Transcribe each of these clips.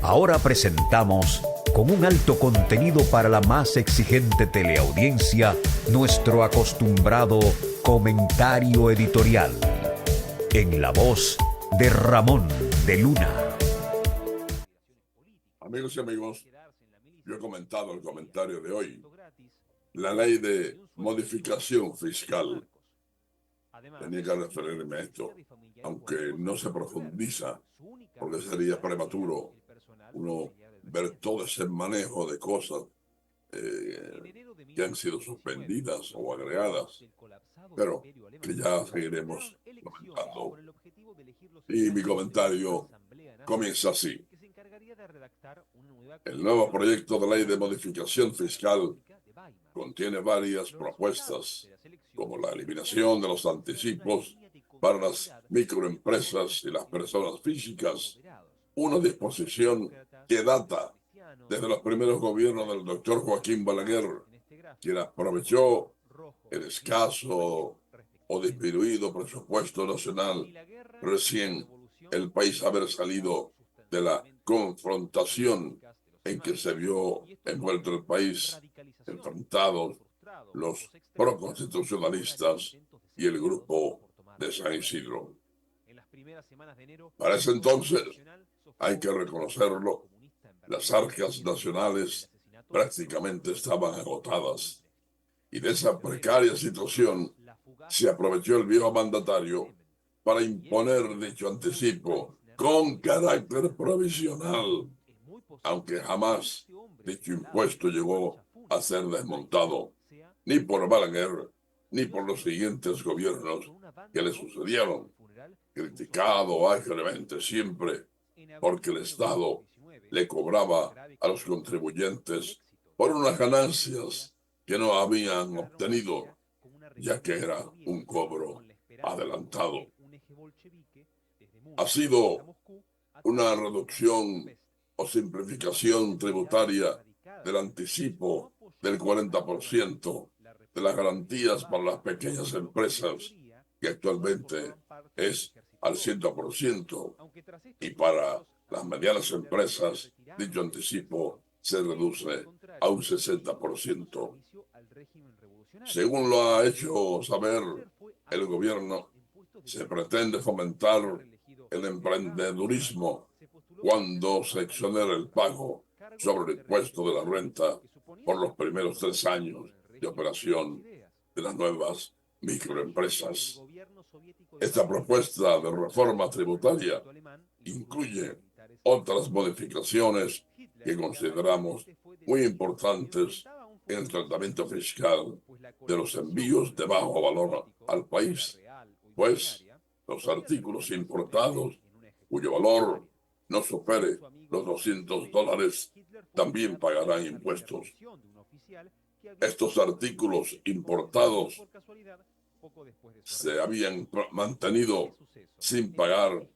Ahora presentamos, con un alto contenido para la más exigente teleaudiencia, nuestro acostumbrado comentario editorial, en la voz de Ramón de Luna. Amigos y amigos, yo he comentado el comentario de hoy. La ley de modificación fiscal, tenía que referirme a esto, aunque no se profundiza, porque sería prematuro uno ver todo ese manejo de cosas que han sido suspendidas o agregadas, pero que ya seguiremos comentando. Y mi comentario comienza así. El nuevo proyecto de ley de modificación fiscal contiene varias propuestas, como la eliminación de los anticipos para las microempresas y las personas físicas, una disposición que data desde los primeros gobiernos del doctor Joaquín Balaguer, quien aprovechó el escaso o disminuido presupuesto nacional recién el país haber salido de la confrontación en que se vio envuelto el país, enfrentados los proconstitucionalistas y el grupo de San Isidro. Para ese entonces, hay que reconocerlo, las arcas nacionales prácticamente estaban agotadas, y de esa precaria situación se aprovechó el viejo mandatario para imponer dicho anticipo con carácter provisional, aunque jamás dicho impuesto llegó a ser desmontado, ni por Balaguer, ni por los siguientes gobiernos que le sucedieron, criticado ágilmente siempre porque el Estado le cobraba a los contribuyentes por unas ganancias que no habían obtenido, ya que era un cobro adelantado. Ha sido una reducción o simplificación tributaria del anticipo del 40% de las garantías para las pequeñas empresas, que actualmente es al 100%, y para las medianas empresas dicho anticipo se reduce a un 60%. Según lo ha hecho saber el gobierno, se pretende fomentar el emprendedurismo cuando se exonera el pago sobre el impuesto de la renta por los primeros 3 años de operación de las nuevas microempresas. Esta propuesta de reforma tributaria incluye otras modificaciones que consideramos muy importantes en el tratamiento fiscal de los envíos de bajo valor al país, pues los artículos importados cuyo valor no supere los $200 también pagarán impuestos. Estos artículos importados se habían mantenido sin pagar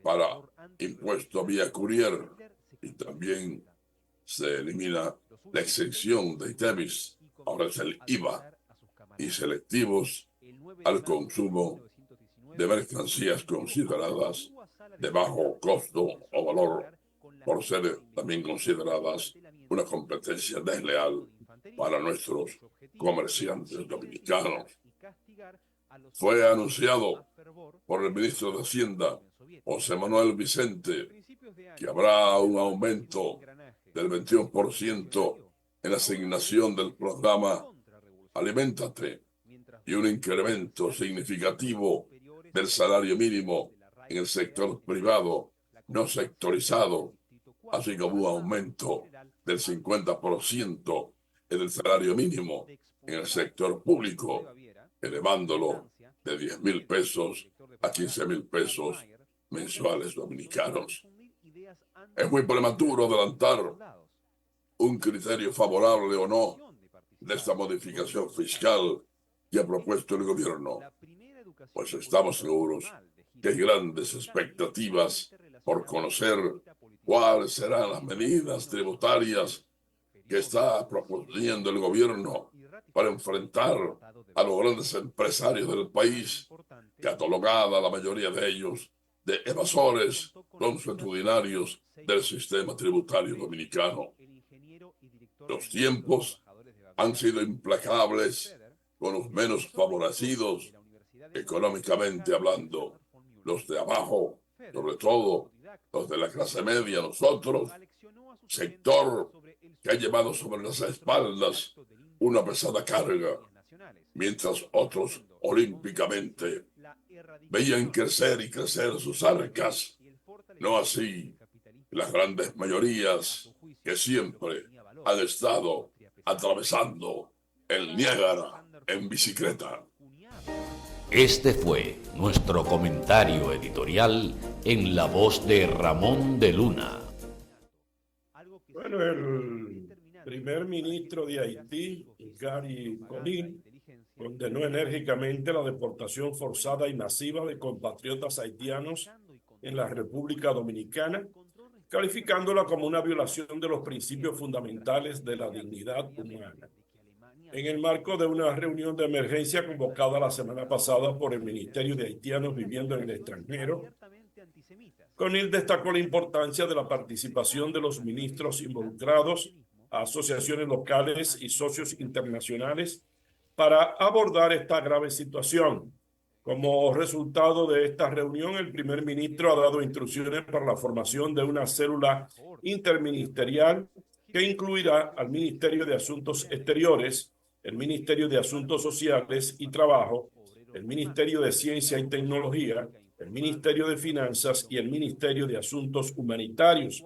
para impuesto vía courier, y también se elimina la exención de ITEVIS, ahora es el IVA, y selectivos al consumo de mercancías consideradas de bajo costo o valor, por ser también consideradas una competencia desleal para nuestros comerciantes dominicanos. Fue anunciado por el ministro de Hacienda, José Manuel Vicente, que habrá un aumento del 21% en la asignación del programa Aliméntate y un incremento significativo del salario mínimo en el sector privado no sectorizado, así como un aumento del 50% en el salario mínimo en el sector público, elevándolo de 10,000 pesos a 15,000 pesos mensuales dominicanos. Es muy prematuro adelantar un criterio favorable o no de esta modificación fiscal que ha propuesto el gobierno, pues estamos seguros que hay grandes expectativas por conocer cuáles serán las medidas tributarias que está proponiendo el gobierno para enfrentar a los grandes empresarios del país, catalogada la mayoría de ellos de evasores consuetudinarios del sistema tributario dominicano. Los tiempos han sido implacables con los menos favorecidos, económicamente hablando, los de abajo, sobre todo los de la clase media, nosotros, sector que ha llevado sobre las espaldas una pesada carga, mientras otros olímpicamente veían crecer y crecer sus arcas, no así las grandes mayorías que siempre han estado atravesando el Niágara en bicicleta. Este fue nuestro comentario editorial en la voz de Ramón de Luna. Bueno, el primer ministro de Haití, Gary Conille, condenó enérgicamente la deportación forzada y masiva de compatriotas haitianos en la República Dominicana, calificándola como una violación de los principios fundamentales de la dignidad humana. En el marco de una reunión de emergencia convocada la semana pasada por el Ministerio de Haitianos viviendo en el extranjero, Conille destacó la importancia de la participación de los ministros involucrados, asociaciones locales y socios internacionales para abordar esta grave situación. Como resultado de esta reunión, el primer ministro ha dado instrucciones para la formación de una célula interministerial que incluirá al Ministerio de Asuntos Exteriores, el Ministerio de Asuntos Sociales y Trabajo, el Ministerio de Ciencia y Tecnología, el Ministerio de Finanzas y el Ministerio de Asuntos Humanitarios.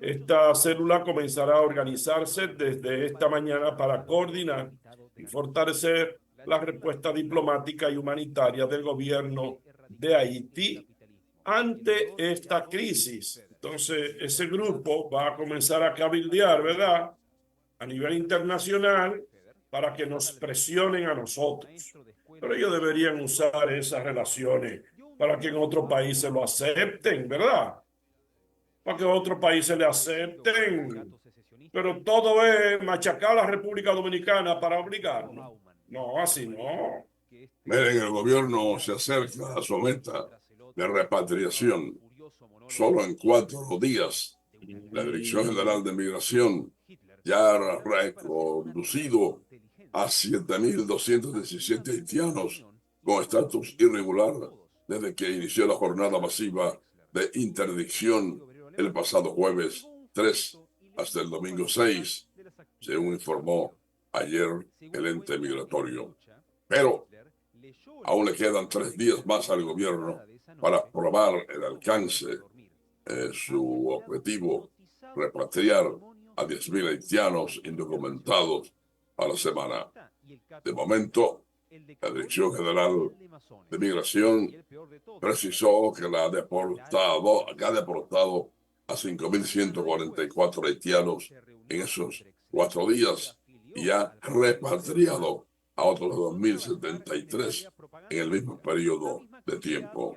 Esta célula comenzará a organizarse desde esta mañana para coordinar y fortalecer la respuesta diplomática y humanitaria del gobierno de Haití ante esta crisis. Entonces, ese grupo va a comenzar a cabildear, ¿verdad?, a nivel internacional para que nos presionen a nosotros. Pero ellos deberían usar esas relaciones para que en otros países lo acepten, ¿verdad? Para que otros países le acepten. Pero todo es machacar a la República Dominicana para obligarnos. No, así no. Miren, el gobierno se acerca a su meta de repatriación. Solo en 4 días, la Dirección General de Migración ya ha reconducido a 7.217 haitianos con estatus irregular desde que inició la jornada masiva de interdicción el pasado jueves 3 hasta el domingo 6, según informó ayer el ente migratorio. Pero aún le quedan 3 días más al gobierno para probar el alcance, su objetivo, repatriar a 10.000 haitianos indocumentados a la semana. De momento, la Dirección General de Migración precisó que ha deportado a 5.144 haitianos en esos 4 días y ha repatriado a otros 2.073 en el mismo periodo de tiempo.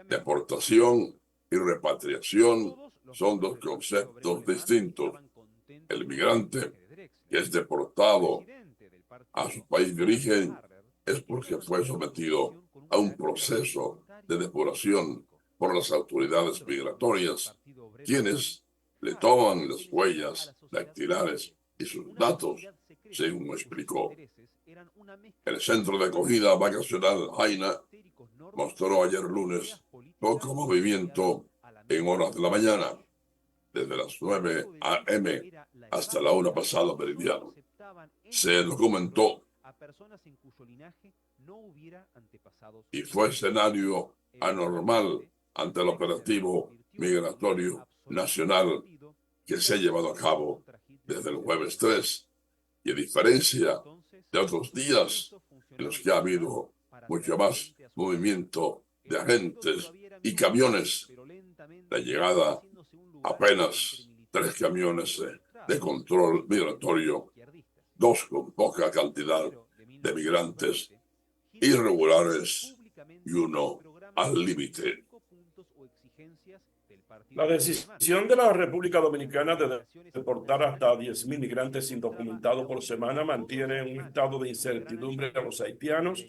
Deportación y repatriación son 2 conceptos distintos. El migrante que es deportado a su país de origen es porque fue sometido a un proceso de depuración por las autoridades migratorias, quienes le toman las huellas dactilares y sus datos, según explicó. El centro de acogida vacacional Jaina mostró ayer lunes poco movimiento en horas de la mañana, desde las 9 a.m. hasta la 1 pasada meridiano. Se documentó y fue escenario anormal ante el operativo migratorio nacional que se ha llevado a cabo desde el jueves 3, y a diferencia de otros días en los que ha habido mucho más movimiento de agentes y camiones, la llegada apenas 3 camiones de control migratorio, 2 con poca cantidad de migrantes irregulares y 1 al límite. La decisión de la República Dominicana de deportar hasta 10.000 migrantes indocumentados por semana mantiene un estado de incertidumbre a los haitianos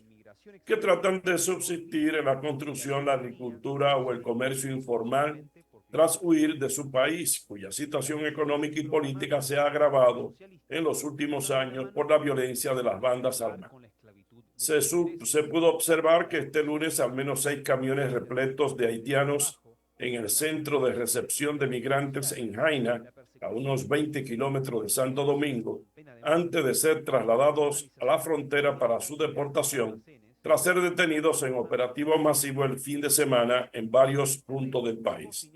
que tratan de subsistir en la construcción, la agricultura o el comercio informal tras huir de su país, cuya situación económica y política se ha agravado en los últimos años por la violencia de las bandas armadas. Se pudo observar que este lunes al menos 6 camiones repletos de haitianos en el centro de recepción de migrantes en Jaina, a unos 20 kilómetros de Santo Domingo, antes de ser trasladados a la frontera para su deportación, tras ser detenidos en operativo masivo el fin de semana en varios puntos del país.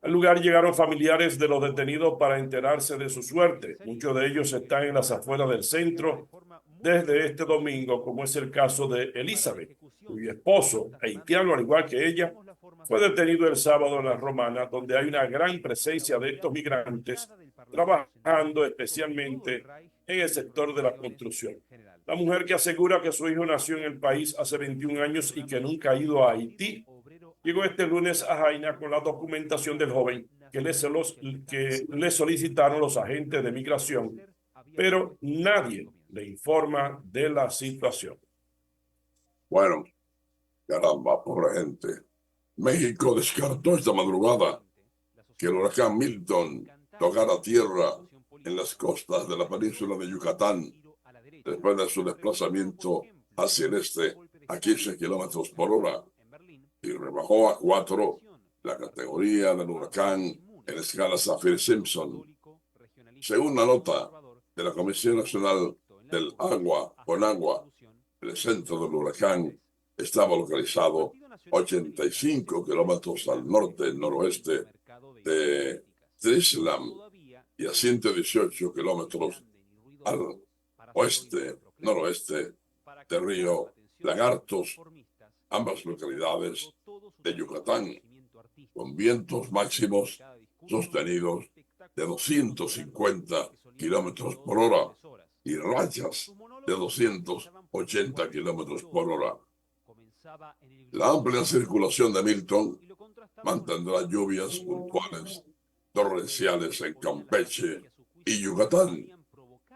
Al lugar llegaron familiares de los detenidos para enterarse de su suerte. Muchos de ellos están en las afueras del centro desde este domingo, como es el caso de Elizabeth, cuyo esposo, haitiano al igual que ella, fue detenido el sábado en La Romana, donde hay una gran presencia de estos migrantes trabajando especialmente en el sector de la construcción. La mujer, que asegura que su hijo nació en el país hace 21 años y que nunca ha ido a Haití, llegó este lunes a Jaina con la documentación del joven que le solicitaron los agentes de migración, pero nadie le informa de la situación. Bueno, caramba, pobre gente. México descartó esta madrugada que el huracán Milton tocara tierra en las costas de la península de Yucatán después de su desplazamiento hacia el este a 15 kilómetros por hora y rebajó a 4 la categoría del huracán en escala Saffir-Simpson. Según la nota de la Comisión Nacional del Agua, Conagua, el centro del huracán estaba localizado 85 kilómetros al norte-noroeste de Trislam y a 118 kilómetros al oeste-noroeste de Río Lagartos, ambas localidades de Yucatán, con vientos máximos sostenidos de 250 kilómetros por hora y rachas de 280 kilómetros por hora. La amplia circulación de Milton mantendrá lluvias puntuales torrenciales en Campeche y Yucatán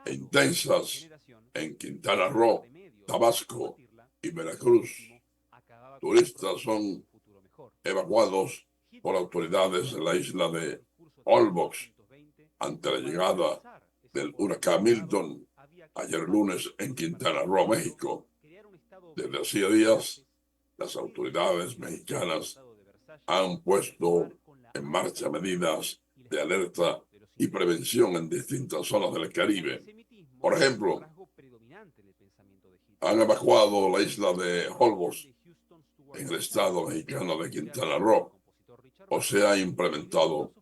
e intensas en Quintana Roo, Tabasco y Veracruz. Turistas son evacuados por autoridades de la isla de Holbox ante la llegada del huracán Milton ayer lunes en Quintana Roo, México. Desde hacía días, las autoridades mexicanas han puesto en marcha medidas de alerta y prevención en distintas zonas del Caribe. Por ejemplo, han evacuado la isla de Holbox en el estado mexicano de Quintana Roo, o se ha implementado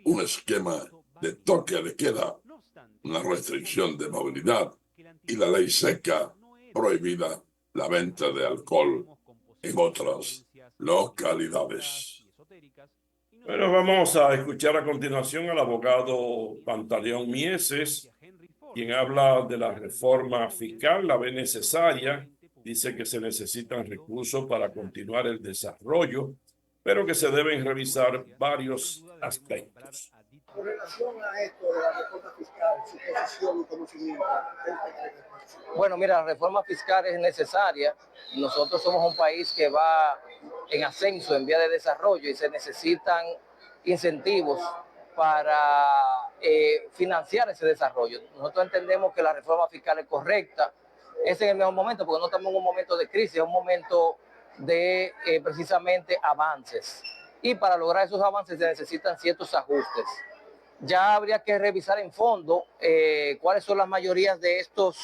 un esquema de toque de queda, una restricción de movilidad y la ley seca prohibida la venta de alcohol en otras localidades. Bueno, vamos a escuchar a continuación al abogado Pantaleón Mieses, quien habla de la reforma fiscal, la ve necesaria, dice que se necesitan recursos para continuar el desarrollo, pero que se deben revisar varios aspectos. Con relación a esto de la reforma fiscal, su posición y conocimiento. Bueno, mira, la reforma fiscal es necesaria. Nosotros somos un país que va en ascenso, en vía de desarrollo, y se necesitan incentivos para financiar ese desarrollo. Nosotros entendemos que la reforma fiscal es correcta. Es en el mejor momento, porque no estamos en un momento de crisis, es un momento de precisamente avances. Y para lograr esos avances se necesitan ciertos ajustes. Ya habría que revisar en fondo cuáles son las mayorías de estos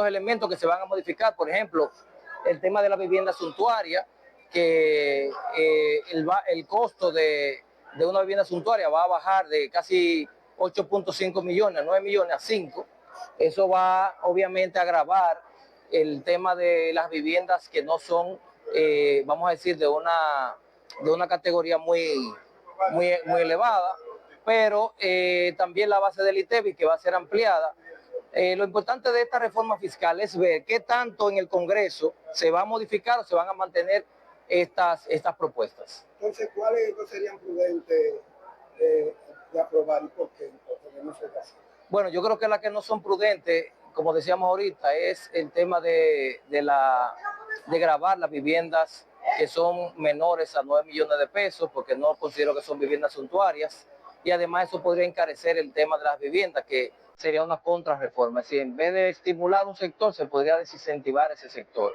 elementos que se van a modificar. Por ejemplo, el tema de la vivienda suntuaria, que el costo de una vivienda suntuaria va a bajar de casi 8.5 millones, 9 millones a 5. Eso va obviamente a agravar el tema de las viviendas que no son, vamos a decir, de una categoría muy elevada, pero también la base del ITEVI, que va a ser ampliada. Lo importante de esta reforma fiscal es ver qué tanto en el Congreso se va a modificar o se van a mantener estas propuestas. Entonces, ¿cuáles no serían prudentes de aprobar y por qué? Entonces, no se hace. Bueno, yo creo que las que no son prudentes, como decíamos ahorita, es el tema de gravar las viviendas que son menores a 9 millones de pesos, porque no considero que son viviendas suntuarias, y además eso podría encarecer el tema de las viviendas, que sería una contrarreforma. Si en vez de estimular un sector, se podría desincentivar ese sector.